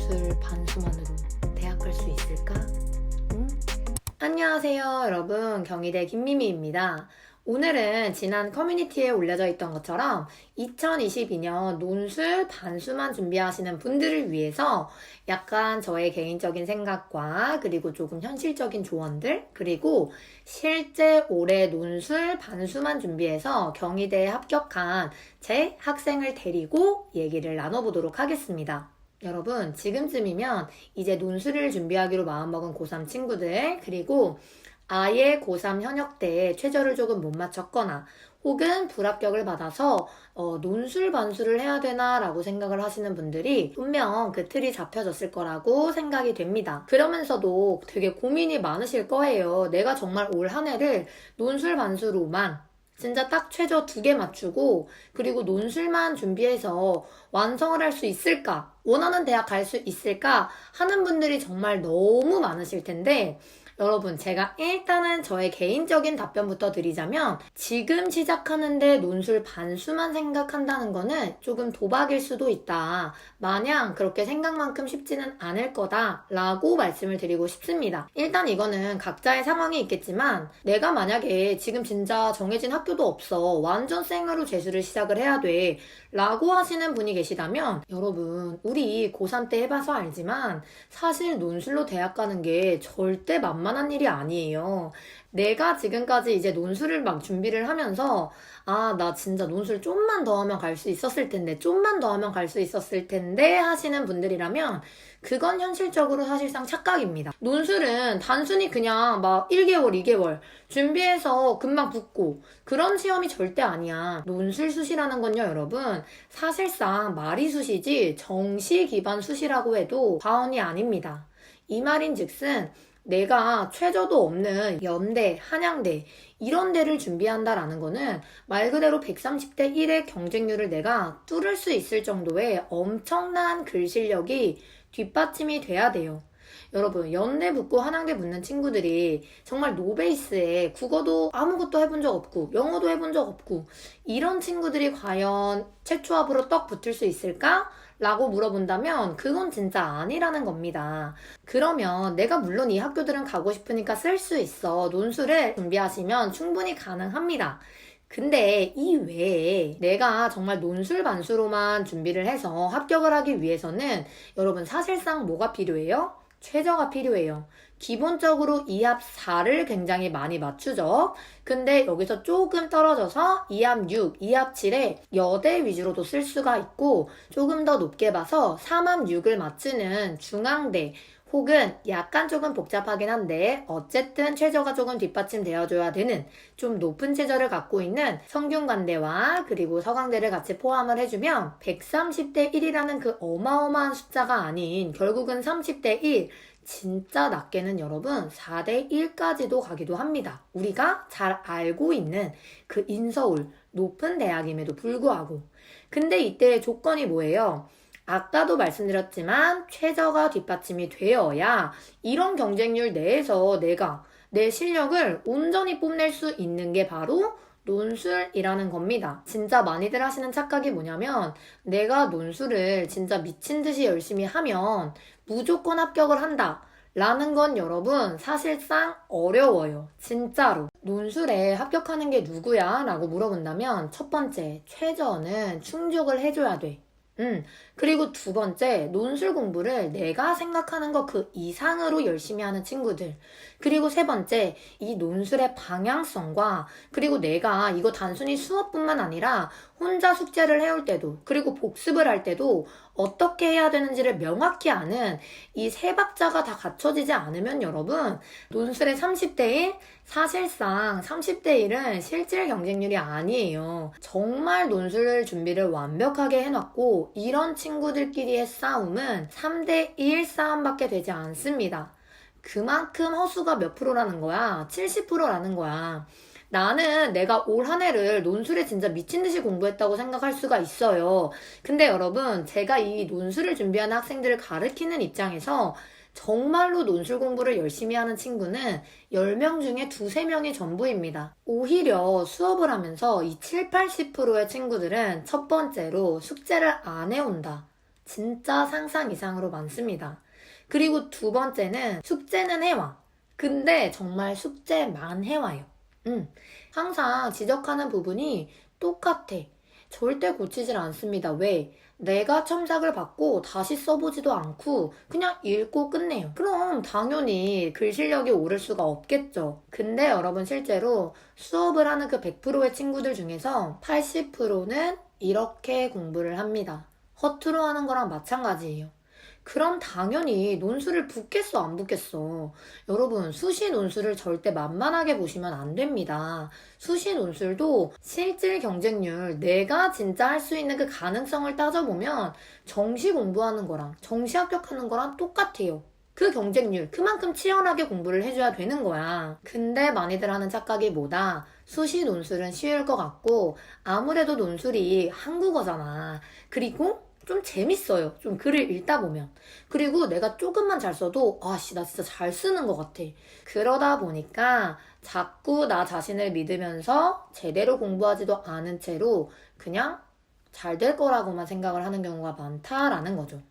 논술 반수만으로 대학 갈 수 있을까? 응? 안녕하세요 여러분, 경희대 김미미입니다. 오늘은 지난 커뮤니티에 올려져 있던 것처럼 2022년 논술 반수만 준비하시는 분들을 위해서 약간 저의 개인적인 생각과 그리고 조금 현실적인 조언들, 그리고 실제 올해 논술 반수만 준비해서 경희대에 합격한 제 학생을 데리고 얘기를 나눠보도록 하겠습니다. 여러분, 지금쯤이면 이제 논술을 준비하기로 마음먹은 고3 친구들, 그리고 아예 고3 현역 때 최저를 조금 못 맞췄거나 혹은 불합격을 받아서 논술 반수를 해야 되나 라고 생각을 하시는 분들이 분명 그 틀이 잡혀졌을 거라고 생각이 됩니다. 그러면서도 되게 고민이 많으실 거예요. 내가 정말 올 한 해를 논술 반수로만 진짜 딱 최저 2개 맞추고 그리고 논술만 준비해서 완성을 할 수 있을까? 원하는 대학 갈 수 있을까? 하는 분들이 정말 너무 많으실 텐데, 여러분, 제가 일단은 저의 개인적인 답변부터 드리자면 지금 시작하는데 논술 반수만 생각한다는 거는 조금 도박일 수도 있다. 마냥 그렇게 생각만큼 쉽지는 않을 거다 라고 말씀을 드리고 싶습니다. 일단 이거는 각자의 상황이 있겠지만 내가 만약에 지금 진짜 정해진 학교도 없어, 완전 생으로 재수를 시작을 해야 돼 라고 하시는 분이 계시다면, 여러분, 우리 고3 때 해봐서 알지만 사실 논술로 대학 가는 게 절대 만만한 일이 아니에요. 내가 지금까지 이제 논술을 막 준비를 하면서 나 진짜 논술 좀만 더 하면 갈 수 있었을 텐데, 좀만 더 하면 갈 수 있었을 텐데 하시는 분들이라면 그건 현실적으로 사실상 착각입니다. 논술은 단순히 그냥 막 1개월, 2개월 준비해서 금방 붙고 그런 시험이 절대 아니야. 논술 수시라는 건요, 여러분, 사실상 말이 수시지 정시 기반 수시라고 해도 과언이 아닙니다. 이 말인즉슨 내가 최저도 없는 연대, 한양대 이런 데를 준비한다라는 거는 말 그대로 130대 1의 경쟁률을 내가 뚫을 수 있을 정도의 엄청난 글 실력이 뒷받침이 돼야 돼요. 여러분, 연대 붙고 한양대 붙는 친구들이 정말 노베이스에 국어도 아무것도 해본 적 없고 영어도 해본 적 없고 이런 친구들이 과연 최초합으로 떡 붙을 수 있을까? 라고 물어본다면 그건 진짜 아니라는 겁니다. 그러면 내가 물론 이 학교들은 가고 싶으니까 쓸 수 있어, 논술을 준비하시면 충분히 가능합니다. 근데 이 외에 내가 정말 논술 반수로만 준비를 해서 합격을 하기 위해서는 여러분 사실상 뭐가 필요해요? 최저가 필요해요. 기본적으로 2합 4를 굉장히 많이 맞추죠. 근데 여기서 조금 떨어져서 2합 6, 2합 7에 여대 위주로도 쓸 수가 있고, 조금 더 높게 봐서 3합 6을 맞추는 중앙대 혹은 약간 조금 복잡하긴 한데 어쨌든 최저가 조금 뒷받침되어줘야 되는 좀 높은 최저를 갖고 있는 성균관대와 그리고 서강대를 같이 포함을 해주면 130대 1이라는 그 어마어마한 숫자가 아닌 결국은 30대 1, 진짜 낮게는 여러분 4대 1까지도 가기도 합니다. 우리가 잘 알고 있는 그 인서울 높은 대학임에도 불구하고. 근데 이때 조건이 뭐예요? 아까도 말씀드렸지만 최저가 뒷받침이 되어야 이런 경쟁률 내에서 내가 내 실력을 온전히 뽐낼 수 있는 게 바로 논술이라는 겁니다. 진짜 많이들 하시는 착각이 뭐냐면 내가 논술을 진짜 미친 듯이 열심히 하면 무조건 합격을 한다 라는 건 여러분 사실상 어려워요. 진짜로. 논술에 합격하는 게 누구야? 라고 물어본다면 첫 번째, 최저는 충족을 해줘야 돼. 그리고 두 번째, 논술 공부를 내가 생각하는 것 그 이상으로 열심히 하는 친구들. 그리고 세 번째, 이 논술의 방향성과 그리고 내가 이거 단순히 수업뿐만 아니라 혼자 숙제를 해올 때도 그리고 복습을 할 때도 어떻게 해야 되는지를 명확히 아는 이 세 박자가 다 갖춰지지 않으면 여러분 논술의 30대 1, 사실상 30대 1은 실질 경쟁률이 아니에요. 정말 논술 준비를 완벽하게 해놨고 이런 친구들끼리의 싸움은 3대 1 싸움밖에 되지 않습니다. 그만큼 허수가 몇 프로라는 거야? 70%라는 거야. 나는 내가 올 한 해를 논술에 진짜 미친 듯이 공부했다고 생각할 수가 있어요. 근데 여러분, 제가 이 논술을 준비하는 학생들을 가르치는 입장에서 정말로 논술 공부를 열심히 하는 친구는 10명 중에 2~3명이 전부입니다. 오히려 수업을 하면서 이 7~80%의 친구들은 첫 번째로 숙제를 안 해온다. 진짜 상상 이상으로 많습니다. 그리고 두 번째는 숙제는 해와. 근데 정말 숙제만 해와요. 항상 지적하는 부분이 똑같아. 절대 고치질 않습니다. 왜? 내가 첨삭을 받고 다시 써보지도 않고 그냥 읽고 끝내요. 그럼 당연히 글 실력이 오를 수가 없겠죠. 근데 여러분 실제로 수업을 하는 그 100%의 친구들 중에서 80%는 이렇게 공부를 합니다. 허투루 하는 거랑 마찬가지예요. 그럼 당연히 논술을 붙겠어, 안 붙겠어? 여러분, 수시 논술을 절대 만만하게 보시면 안 됩니다. 수시 논술도 실질 경쟁률, 내가 진짜 할 수 있는 그 가능성을 따져보면 정시 공부하는 거랑 정시 합격하는 거랑 똑같아요. 그 경쟁률, 그만큼 치열하게 공부를 해줘야 되는 거야. 근데 많이들 하는 착각이 뭐다? 수시 논술은 쉬울 것 같고, 아무래도 논술이 한국어잖아. 그리고 좀 재밌어요. 좀 글을 읽다 보면. 그리고 내가 조금만 잘 써도, 아씨, 나 진짜 잘 쓰는 것 같아. 그러다 보니까 자꾸 나 자신을 믿으면서 제대로 공부하지도 않은 채로 그냥 잘 될 거라고만 생각을 하는 경우가 많다라는 거죠.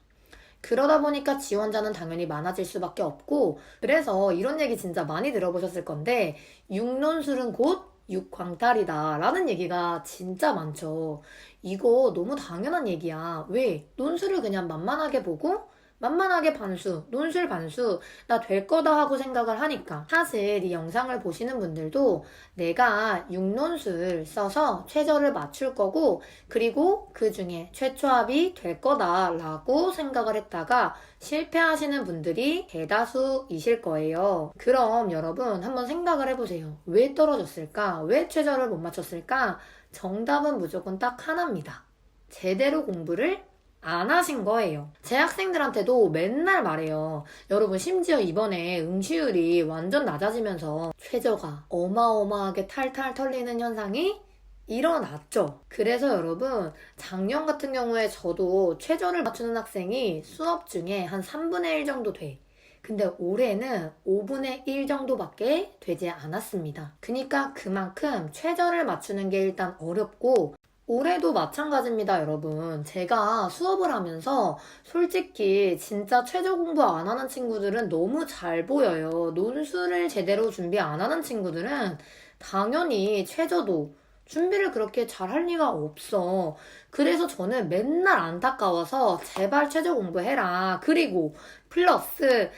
그러다 보니까 지원자는 당연히 많아질 수밖에 없고, 그래서 이런 얘기 진짜 많이 들어보셨을 건데, 육논술은 곧 육광탈이다 라는 얘기가 진짜 많죠. 이거 너무 당연한 얘기야. 왜? 논술을 그냥 만만하게 보고 만만하게 반수, 논술 반수, 나 될 거다 하고 생각을 하니까. 사실 이 영상을 보시는 분들도 내가 육논술 써서 최저를 맞출 거고, 그리고 그 중에 최초합이 될 거다라고 생각을 했다가 실패하시는 분들이 대다수이실 거예요. 그럼 여러분 한번 생각을 해보세요. 왜 떨어졌을까? 왜 최저를 못 맞췄을까? 정답은 무조건 딱 하나입니다. 제대로 공부를 안 하신 거예요. 제 학생들한테도 맨날 말해요. 여러분 심지어 이번에 응시율이 완전 낮아지면서 최저가 어마어마하게 탈탈 털리는 현상이 일어났죠. 그래서 여러분 작년 같은 경우에 저도 최저를 맞추는 학생이 수업 중에 한 3분의 1 정도 돼. 근데 올해는 5분의 1 정도밖에 되지 않았습니다. 그러니까 그만큼 최저를 맞추는 게 일단 어렵고, 올해도 마찬가지입니다, 여러분. 제가 수업을 하면서 솔직히 진짜 최저 공부 안 하는 친구들은 너무 잘 보여요. 논술을 제대로 준비 안 하는 친구들은 당연히 최저도 준비를 그렇게 잘 할 리가 없어. 그래서 저는 맨날 안타까워서 제발 최저 공부해라. 그리고 플러스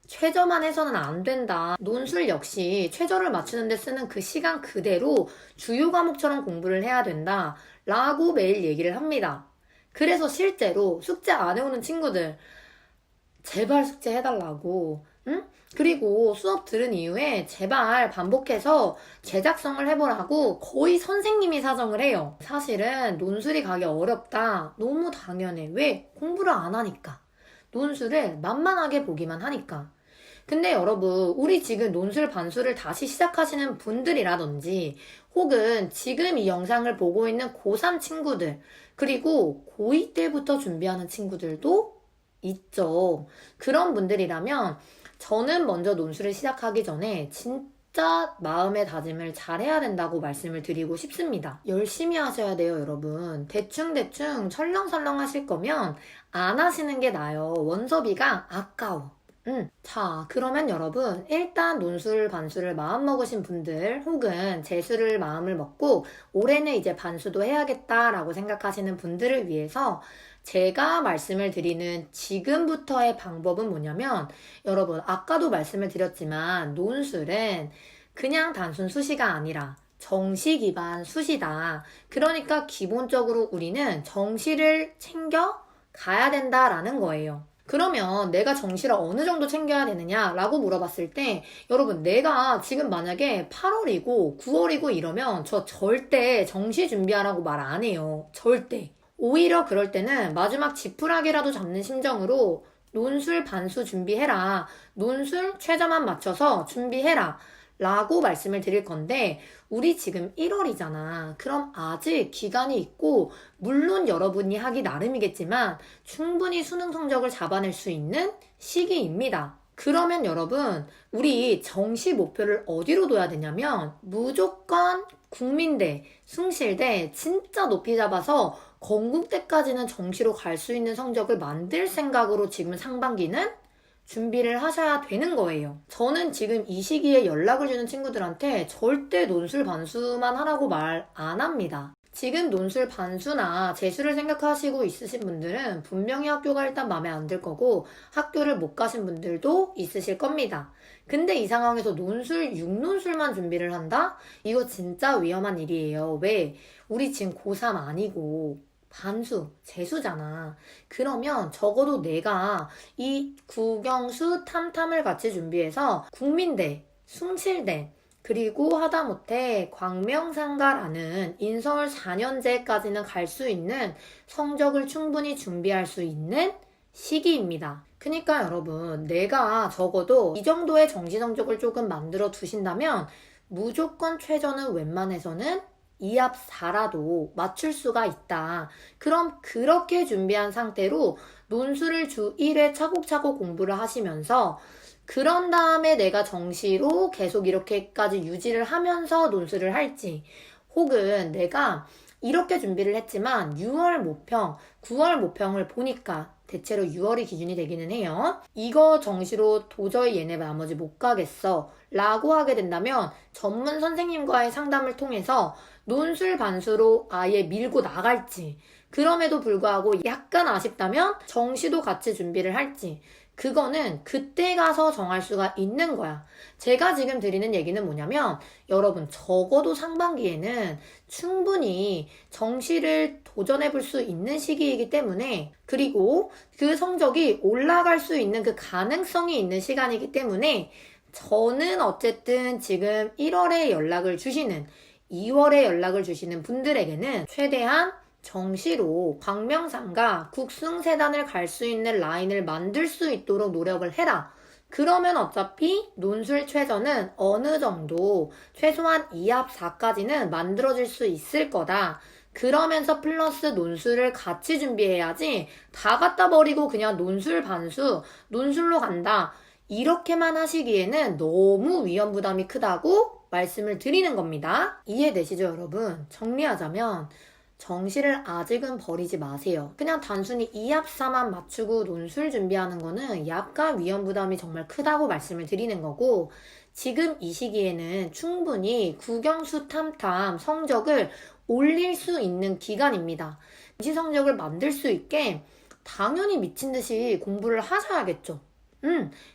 최저만 해서는 안 된다. 논술 역시 최저를 맞추는 데 쓰는 그 시간 그대로 주요 과목처럼 공부를 해야 된다. 라고 매일 얘기를 합니다. 그래서 실제로 숙제 안 해오는 친구들 제발 숙제 해달라고. 응? 그리고 수업 들은 이후에 제발 반복해서 제작성을 해보라고 거의 선생님이 사정을 해요. 사실은 논술이 가기 어렵다. 너무 당연해. 왜? 공부를 안 하니까. 논술을 만만하게 보기만 하니까. 근데 여러분, 우리 지금 논술 반수를 다시 시작하시는 분들이라든지, 혹은 지금 이 영상을 보고 있는 고3 친구들, 그리고 고2 때부터 준비하는 친구들도 있죠. 그런 분들이라면 저는 먼저 논술을 시작하기 전에 진짜 마음의 다짐을 잘 해야 된다고 말씀을 드리고 싶습니다. 열심히 하셔야 돼요, 여러분. 대충대충 설렁설렁 하실 거면 안 하시는 게 나아요. 원서비가 아까워. 자, 그러면 여러분 일단 논술 반수를 마음먹으신 분들, 혹은 재수를 마음을 먹고 올해는 이제 반수도 해야겠다라고 생각하시는 분들을 위해서 제가 말씀을 드리는 지금부터의 방법은 뭐냐면, 여러분 아까도 말씀을 드렸지만 논술은 그냥 단순 수시가 아니라 정시 기반 수시다. 그러니까 기본적으로 우리는 정시를 챙겨 가야 된다라는 거예요. 그러면 내가 정시를 어느 정도 챙겨야 되느냐라고 물어봤을 때, 여러분 내가 지금 만약에 8월이고 9월이고 이러면 저 절대 정시 준비하라고 말 안 해요. 절대. 오히려 그럴 때는 마지막 지푸라기라도 잡는 심정으로 논술 반수 준비해라. 논술 최저만 맞춰서 준비해라. 라고 말씀을 드릴 건데, 우리 지금 1월이잖아. 그럼 아직 기간이 있고, 물론 여러분이 하기 나름이겠지만 충분히 수능 성적을 잡아낼 수 있는 시기입니다. 그러면 여러분, 우리 정시 목표를 어디로 둬야 되냐면 무조건 국민대, 숭실대 진짜 높이 잡아서 건국대까지는 정시로 갈 수 있는 성적을 만들 생각으로 지금 상반기는 준비를 하셔야 되는 거예요. 저는 지금 이 시기에 연락을 주는 친구들한테 절대 논술 반수만 하라고 말 안 합니다. 지금 논술 반수나 재수를 생각하시고 있으신 분들은 분명히 학교가 일단 마음에 안 들 거고 학교를 못 가신 분들도 있으실 겁니다. 근데 이 상황에서 논술, 6논술만 준비를 한다? 이거 진짜 위험한 일이에요. 왜? 우리 지금 고3 아니고 반수, 재수잖아. 그러면 적어도 내가 이 국영수, 탐탐을 같이 준비해서 국민대, 숭실대, 그리고 하다못해 광명상가라는 인서울 4년제까지는 갈 수 있는 성적을 충분히 준비할 수 있는 시기입니다. 그러니까 여러분, 내가 적어도 이 정도의 정시 성적을 조금 만들어 두신다면 무조건 최저는 웬만해서는 2합 4라도 맞출 수가 있다. 그럼 그렇게 준비한 상태로 논술을 주 1회 차곡차곡 공부를 하시면서 그런 다음에 내가 정시로 계속 이렇게까지 유지를 하면서 논술을 할지, 혹은 내가 이렇게 준비를 했지만 6월 모평, 9월 모평을 보니까 대체로 6월이 기준이 되기는 해요. 이거 정시로 도저히 얘네 나머지 못 가겠어 라고 하게 된다면 전문 선생님과의 상담을 통해서 논술 반수로 아예 밀고 나갈지, 그럼에도 불구하고 약간 아쉽다면 정시도 같이 준비를 할지, 그거는 그때 가서 정할 수가 있는 거야. 제가 지금 드리는 얘기는 뭐냐면 여러분 적어도 상반기에는 충분히 정시를 도전해 볼 수 있는 시기이기 때문에, 그리고 그 성적이 올라갈 수 있는 그 가능성이 있는 시간이기 때문에 저는 어쨌든 지금 1월에 연락을 주시는, 2월에 연락을 주시는 분들에게는 최대한 정시로 광명상가 국승세단을 갈 수 있는 라인을 만들 수 있도록 노력을 해라. 그러면 어차피 논술 최저는 어느 정도 최소한 2합 4까지는 만들어질 수 있을 거다. 그러면서 플러스 논술을 같이 준비해야지 다 갖다 버리고 그냥 논술 반수, 논술로 간다. 이렇게만 하시기에는 너무 위험 부담이 크다고 말씀을 드리는 겁니다. 이해되시죠, 여러분? 정리하자면 정시를 아직은 버리지 마세요. 그냥 단순히 2합4만 맞추고 논술 준비하는 거는 약간 위험 부담이 정말 크다고 말씀을 드리는 거고, 지금 이 시기에는 충분히 국영수 탐탐 성적을 올릴 수 있는 기간입니다. 정시 성적을 만들 수 있게 당연히 미친 듯이 공부를 하셔야겠죠.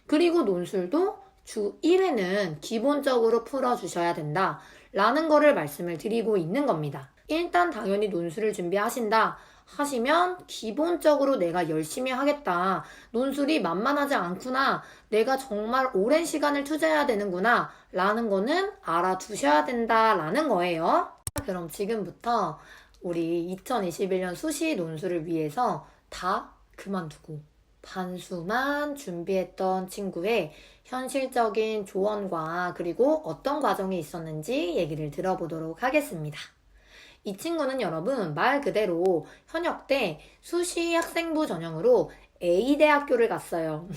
그리고 논술도 주 1회는 기본적으로 풀어주셔야 된다 라는 거를 말씀을 드리고 있는 겁니다. 일단 당연히 논술을 준비하신다 하시면 기본적으로 내가 열심히 하겠다, 논술이 만만하지 않구나, 내가 정말 오랜 시간을 투자해야 되는구나 라는 거는 알아두셔야 된다라는 거예요. 그럼 지금부터 우리 2021년 수시 논술을 위해서 다 그만두고 반수만 준비했던 친구의 현실적인 조언과 그리고 어떤 과정이 있었는지 얘기를 들어보도록 하겠습니다. 이 친구는 여러분 말 그대로 현역 때 수시 학생부 전형으로 A대학교를 갔어요.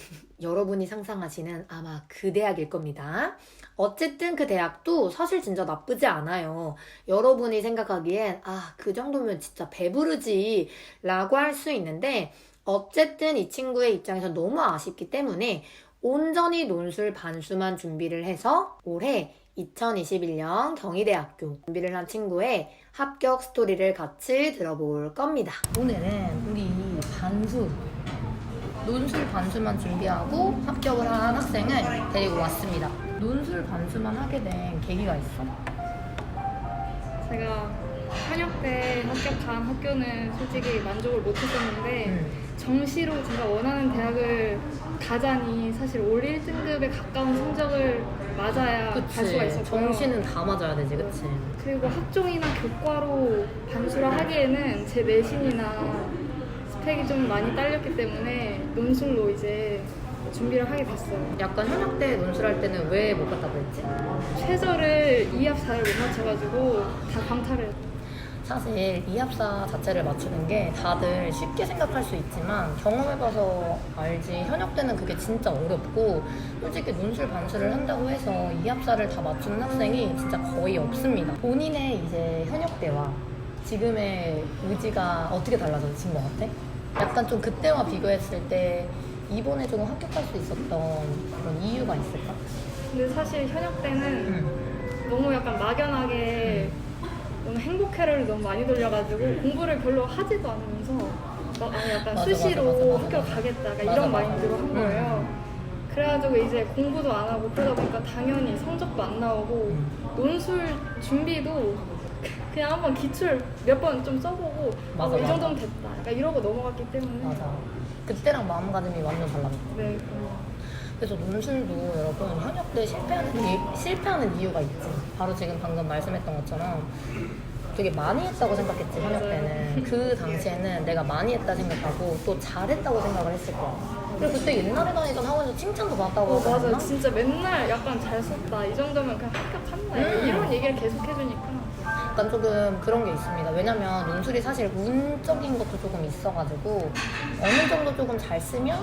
여러분이 상상하시는 아마 그 대학일 겁니다. 어쨌든 그 대학도 사실 진짜 나쁘지 않아요. 여러분이 생각하기엔 그 정도면 진짜 배부르지 라고 할 수 있는데, 어쨌든 이 친구의 입장에서 너무 아쉽기 때문에 온전히 논술 반수만 준비를 해서 올해 2021년 경희대학교 준비를 한 친구의 합격 스토리를 같이 들어볼 겁니다. 오늘은 우리 반수, 논술 반수만 준비하고 합격을 한 학생을 데리고 왔습니다. 논술 반수만 하게 된 계기가 있어? 제가 현역 때 합격한 학교는 솔직히 만족을 못했었는데 정시로 제가 원하는 대학을 가자니 사실 올 1등급에 가까운 성적을 맞아야 갈 수가 있었고요. 정시는 다 맞아야 되지, 그치? 그리고 학종이나 교과로 반수를 하기에는 제 내신이나 스펙이 좀 많이 딸렸기 때문에 논술로 이제 준비를 하게 됐어요. 약간 현역 때 논술할 때는 왜 못 갔다고 했지? 최저를 2합 4를 못 맞춰가지고 다 광탈을 했어요. 사실 2합사 자체를 맞추는 게 다들 쉽게 생각할 수 있지만 경험해봐서 알지, 현역 때는 그게 진짜 어렵고, 솔직히 논술 반수를 한다고 해서 2합사를 다 맞추는 학생이 진짜 거의 없습니다. 본인의 이제 현역 때와 지금의 의지가 어떻게 달라진 것 같아? 약간 좀 그때와 비교했을 때 이번에 조금 합격할 수 있었던 그런 이유가 있을까? 근데 사실 현역 때는 너무 약간 막연하게 너무 행복회를 너무 많이 돌려가지고 공부를 별로 하지도 않으면서 약간 맞아, 수시로 맞아. 학교 가겠다 약간 맞아, 이런 맞아. 마인드로 한 거예요. 그래가지고 이제 공부도 안 하고 그러다 보니까 당연히 성적도 안 나오고 논술 준비도 그냥 한번 기출 몇 번 좀 써보고 맞아, 이 맞아. 정도면 됐다 약간 이러고 넘어갔기 때문에 맞아. 그때랑 마음가짐이 완전 달랐어. 네. 그래서 논술도 여러분 현역 때 실패하는 이유가 있지. 바로 지금 방금 말씀했던 것처럼 되게 많이 했다고 생각했지 현역 때는. 그 당시에는 내가 많이 했다 생각하고 또 잘했다고 생각을 했을 거야. 그리고 그때 옛날에 다니던 학원에서 칭찬도 받았다고 하지 맞아. 않았나? 진짜 맨날 약간 잘 썼다 이 정도면 그냥 합격한다 이런 얘기를 계속 해주니까 약간 조금 그런 게 있습니다. 왜냐면 논술이 사실 운적인 것도 조금 있어가지고 어느 정도 조금 잘 쓰면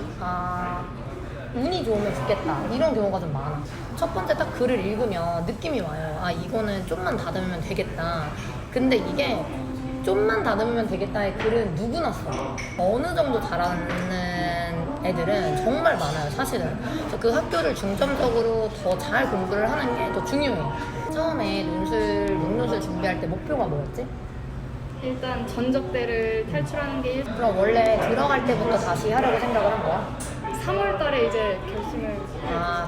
운이 좋으면 붙겠다 이런 경우가 좀 많아. 첫 번째 딱 글을 읽으면 느낌이 와요. 이거는 좀만 다듬으면 되겠다. 근데 이게 좀만 다듬으면 되겠다의 글은 누구나 써. 어느 정도 잘하는 애들은 정말 많아요, 사실은. 그래서 그 학교를 중점적으로 더 잘 공부를 하는 게 더 중요해. 처음에 논논술 준비할 때 목표가 뭐였지? 일단 전적대를 탈출하는 게 그럼 원래 들어갈 때부터 다시 하려고 생각을 한 거야? 3월 달에 이제 결심을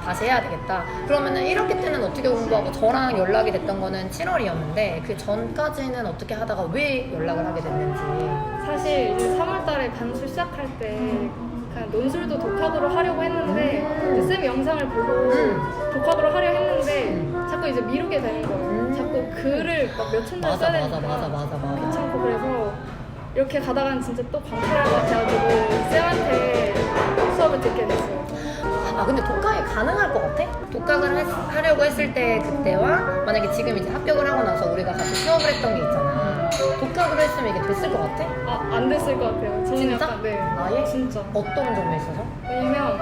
다시 해야 되겠다. 그러면은 1학기 때는 어떻게 공부하고 저랑 연락이 됐던 거는 7월이었는데 그 전까지는 어떻게 하다가 왜 연락을 하게 됐는지. 사실 이제 3월 달에 반수 시작할 때 그냥 논술도 독학으로 하려고 했는데 이제 쌤 영상을 보고 독학으로 하려 했는데 자꾸 이제 미루게 되는 거예요. 자꾸 글을 막 몇천 달 써야 되니까 맞아. 귀찮고 그래서 이렇게 가다가는 진짜 또 광탈할 것 같아가지고 쌤한테 수업을 듣게 됐어요. 근데 독학이 가능할 것 같아? 독학을 하려고 했을 때 그때와 만약에 지금 이제 합격을 하고 나서 우리가 같이 수업을 했던 게 있잖아. 독학으로 했으면 이게 됐을 것 같아? 안 됐을 것 같아요. 저는 진짜? 약간 네. 아예? 진짜. 어떤 점에 있어서? 왜냐면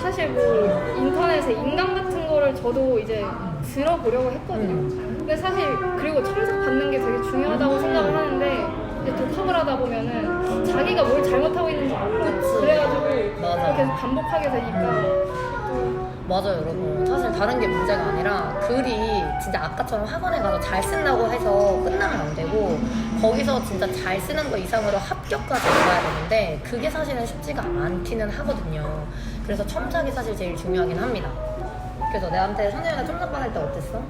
사실 뭐 인터넷에 인강 같은 거를 저도 이제 들어보려고 했거든요. 근데 사실 그리고 첨삭 받는 게 되게 중요하다고 생각을 하는데 이제 독학을 하다 보면은 자기가 뭘 잘못하고 있는지 몰라. 그치. 그래가지고 맞아. 계속 반복하게 되니까 맞아요, 여러분. 사실 다른 게 문제가 아니라 글이 진짜 아까처럼 학원에 가서 잘 쓴다고 해서 끝나면 안 되고 거기서 진짜 잘 쓰는 거 이상으로 합격까지 가야 되는데 그게 사실은 쉽지가 않기는 하거든요. 그래서 첨삭이 사실 제일 중요하긴 합니다. 그래서 내한테 선영이가 첨삭 받을 때 어땠어?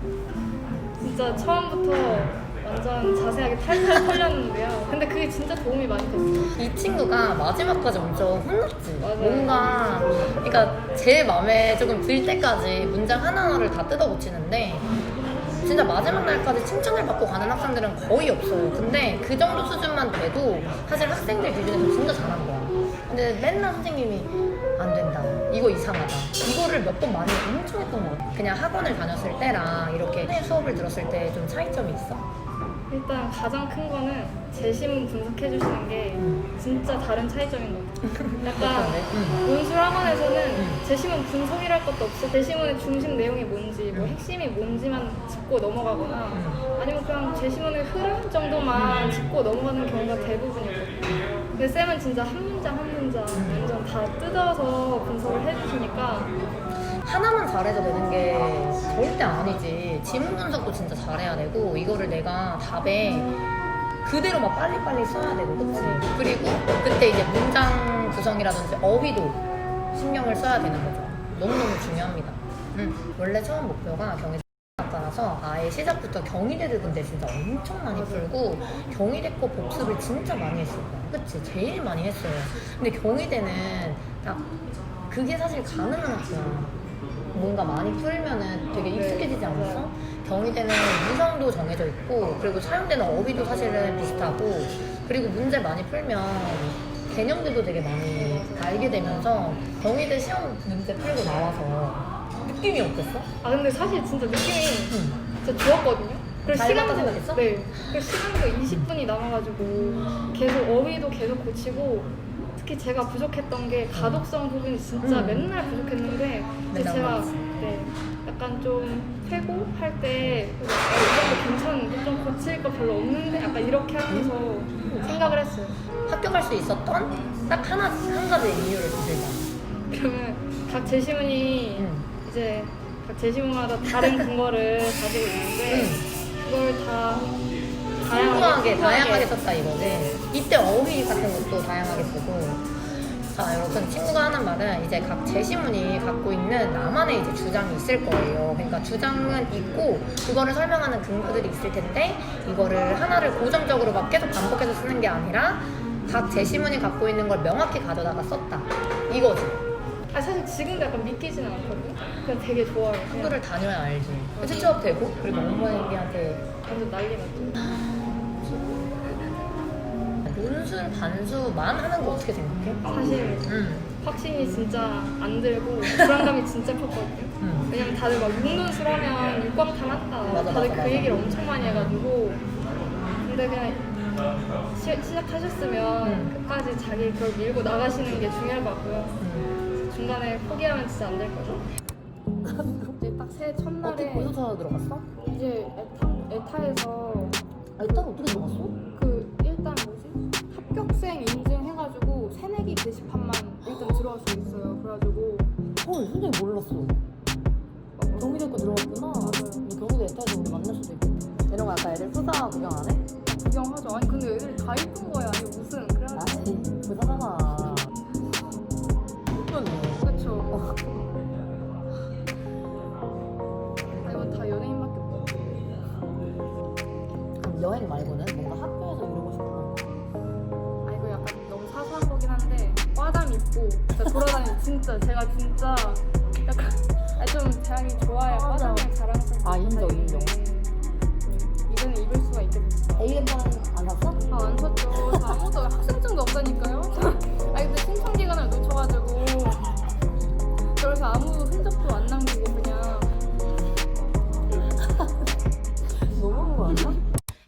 진짜 처음부터 완전 자세하게 탈탈 털렸는데요. 근데 그게 진짜 도움이 많이 됐어요. 이 친구가 마지막까지 엄청 혼났지. 맞아요. 뭔가, 그러니까 제 마음에 조금 들 때까지 문장 하나하나를 다 뜯어고치는데 진짜 마지막 날까지 칭찬을 받고 가는 학생들은 거의 없어요. 근데 그 정도 수준만 돼도 사실 학생들 기준에서 진짜 잘한 거야. 근데 맨날 선생님이 안 된다. 이거 이상하다. 이거를 몇 번 많이 엄청 했던 것 같아. 그냥 학원을 다녔을 때랑 이렇게 수업을 들었을 때 좀 차이점이 있어? 일단 가장 큰 거는 제시문 분석해 주시는 게 진짜 다른 차이점인 것 같아요. 약간 논술 학원에서는 제시문 분석이랄 것도 없어. 제시문의 중심 내용이 뭔지, 뭐 핵심이 뭔지만 짚고 넘어가거나 아니면 그냥 제시문의 흐름 정도만 짚고 넘어가는 경우가 대부분이거든요. 근데 쌤은 진짜 한 문장 한 문장 완전 다 뜯어서 분석을 해주시니까 하나만 잘해도 되는 게 절대 아니지. 지문 분석도 진짜 잘해야 되고 이거를 내가 답에 그대로 막 빨리빨리 써야 되고 그치? 그리고 그때 이제 문장 구성이라든지 어휘도 신경을 써야 되는 거죠. 너무너무 중요합니다. 원래 처음 목표가 경희대학과라서 아예 시작부터 경희대를 근데 진짜 엄청 많이 풀고 경희대 거 복습을 진짜 많이 했을 거야. 그치? 제일 많이 했어요. 근데 경희대는 딱 그게 사실 가능한 학교야. 뭔가 많이 풀면은 되게 익숙해지지 않았어? 경희대는 유형도 정해져 있고 그리고 사용되는 어휘도 사실은 비슷하고 그리고 문제 많이 풀면 개념들도 되게 많이 알게 되면서 경희대 시험 문제 풀고 나와서 느낌이 어땠어? 근데 사실 진짜 느낌이 진짜 좋았거든요. 그리고 잘 봤다 생각했어? 네. 그리고 시간도 20분이 남아가지고 계속 어휘도 계속 고치고 특히 제가 부족했던 게 가독성 부분이 진짜 맨날 부족했는데 이제 맨날 제가 말했어. 네, 약간 좀 퇴고할 때 이런 거 괜찮은데 좀 고칠 거 별로 없는데 약간 이렇게 하면서 생각을 했어요. 학교 갈 수 있었던 딱 한 가지의 이유를 주세요. 그러면 각 제시문이 이제 각 제시문마다 다른 근거를 가지고 있는데 그걸 다 다양하게 썼다 이거지. 이때 어휘 같은 것도 다양하게 쓰고. 자, 여러분, 친구가 하는 말은 이제 각 제시문이 갖고 있는 나만의 이제 주장이 있을 거예요. 그러니까 주장은 있고 그거를 설명하는 근거들이 있을 텐데 이거를 하나를 고정적으로 막 계속 반복해서 쓰는 게 아니라 각 제시문이 갖고 있는 걸 명확히 가져다가 썼다. 이거지. 아 사실 지금도 약간 믿기지는 않거든요. 그냥 되게 좋아요. 그냥 학교를 다녀야 알지. 취업 되고 그리고 어머니한테 완전 난리 났죠. 논술 반수만 하는 거 어떻게 생각해? 사실 확신이 진짜 안 들고 불안감이 진짜 컸거든요. 왜냐면 다들 막 육논술 하면 육광탄 한다. 맞아, 다들 맞아, 그 맞아. 얘기를 엄청 많이 해가지고 근데 그냥 시작하셨으면 끝까지 자기 그걸 밀고 나가시는 게 중요할 것 같고요. 중간에 포기하면 진짜 안 될 거죠. 이제 딱 새해 어떻게 첫날에 벌써 전화 들어갔어? 이제 에타에서 일단 어떻게 들어갔어? 그 일단 뭐지? 합격생 인증해가지고 새내기 게시판만 일단 들어갈 수 있어요. 그래가지고 헐, 선생님 몰랐어. 경희대 거 들어갔구나. 맞아요. 근데 경희대 에타에서 우리 만날 수도 있겠다. 이런 거 약간 애들 후사 구경 안 해? 구경하죠. 아니 근데 애들이 다 이쁜 거예요. 아니 무슨 그래가지고 부사잖아. 예쁘네. 그쵸. 아 이건 다 연예인밖에 없어. 그럼 여행 말고는 뭔가 학교에서 이루고 싶은 아 이거 약간 너무 사소한 거긴 한데 과담 입고 진짜 돌아다니는 진짜 제가 진짜 약간 좀 대학이 좋아야 맞아. 과담을 자랑스럽게 아, 인정, 다니는데 이제는 입을 수가 있게 됐어요. 에이랜턴 안 샀어? 아, 안 샀죠. 저 아무것도 학생증도 없다니까요. 아니 근데 신청 기간을 놓쳐가지고 그래서 아무 흔적도 안 남기고 그냥 너무한 거 아니야?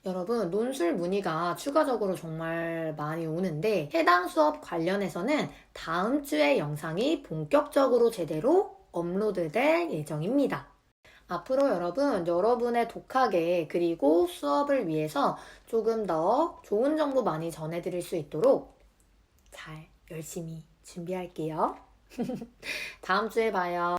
여러분, 논술 문의가 추가적으로 정말 많이 오는데 해당 수업 관련해서는 다음 주에 영상이 본격적으로 제대로 업로드될 예정입니다. 앞으로 여러분의 독학에 그리고 수업을 위해서 조금 더 좋은 정보 많이 전해드릴 수 있도록 잘 열심히 준비할게요. 다음 주에 봐요.